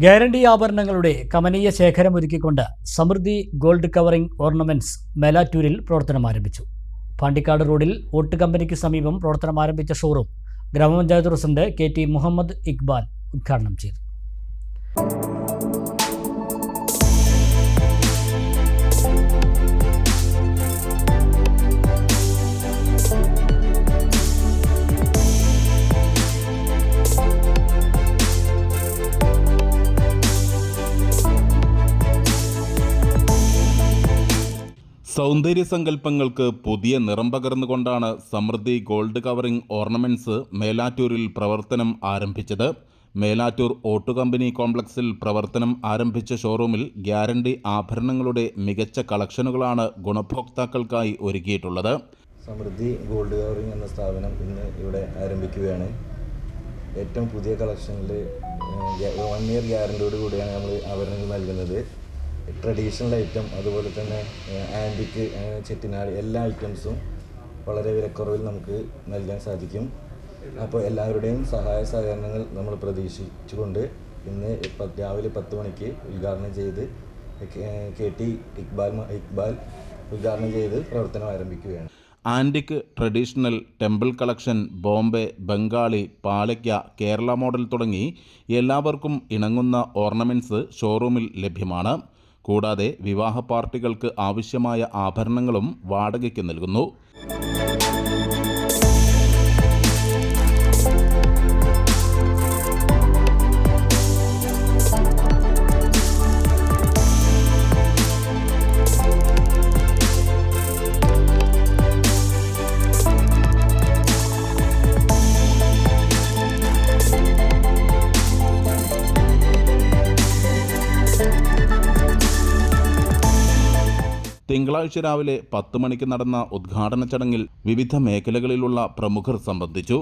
Guarantee ആഭരണങ്ങളുടെ കമനീയ ശേഖരം ഒരുക്കിക്കൊണ്ട് സമൃദ്ധി gold covering ornaments മേലാറ്റൂരിൽ പ്രവർത്തനം ആരംഭിച്ചു. പാണ്ടിക്കാട് റോഡിൽ ഓട്ട് കമ്പനിക്ക് സമീപം പ്രവർത്തനം ആരംഭിച്ച ഷോറൂം ഗ്രാമപഞ്ചായത്ത് പ്രസിഡന്റ് KT മുഹമ്മദ് ഇക്ബാൽ ഉദ്ഘാടനം ചെയ്തു. സൗന്ദര്യ സങ്കല്പങ്ങൾക്ക് പുതിയ നിറം പകർന്നുകൊണ്ടാണ് സമൃദ്ധി ഗോൾഡ് കവറിംഗ് ഓർണമെന്റ്സ് മേലാറ്റൂരിൽ പ്രവർത്തനം ആരംഭിച്ചത്. മേലാറ്റൂർ ഓട്ടു കമ്പനി കോംപ്ലക്സിൽ പ്രവർത്തനം ആരംഭിച്ച ഷോറൂമിൽ ഗ്യാരണ്ടി ആഭരണങ്ങളുടെ മികച്ച കളക്ഷനുകളാണ് ഗുണഭോക്താക്കൾക്കായി ഒരുക്കിയിട്ടുള്ളത്. സമൃദ്ധി ഗോൾഡ് കവറിംഗ് എന്ന സ്ഥാപനം ഇന്ന് ഇവിടെ ആരംഭിക്കുകയാണ്. ഏറ്റവും പുതിയ കളക്ഷനിൽ 1 ഇയർ ഗ്യാരണ്ടിയോട് കൂടിയാണ് നമ്മൾ ആഭരണങ്ങൾ നൽകുന്നത്. ട്രഡീഷണൽ ഐറ്റം, അതുപോലെ തന്നെ ആൻറ്റിക്ക്, ചെട്ടിനാട് എല്ലാ ഐറ്റംസും വളരെ വിലക്കുറവിൽ നമുക്ക് നൽകാൻ സാധിക്കും. അപ്പോൾ എല്ലാവരുടെയും സഹായ സഹകരണങ്ങൾ നമ്മൾ പ്രതീക്ഷിച്ചുകൊണ്ട് ഇന്ന് രാവിലെ 10 മണിക്ക് ഉദ്ഘാടനം ചെയ്ത് KT ഇക്ബാൽ ഉദ്ഘാടനം ചെയ്ത് പ്രവർത്തനം ആരംഭിക്കുകയാണ്. Antique, traditional, temple collection, Bombay, Bengali, Palakka, Kerala model തുടങ്ങി എല്ലാവർക്കും ഇണങ്ങുന്ന ഓർണമെന്റ്സ് ഷോറൂമിൽ ലഭ്യമാണ്. കൂടാതെ വിവാഹ പാർട്ടികൾക്ക് ആവശ്യമായ ആഭരണങ്ങളും വാടകയ്ക്ക് നൽകുന്നു. തിങ്കളാഴ്ച രാവിലെ 10 മണിക്ക് നടന്ന ഉദ്ഘാടന ചടങ്ങിൽ വിവിധ മേഖലകളിലുള്ള പ്രമുഖർ സംബന്ധിച്ചു.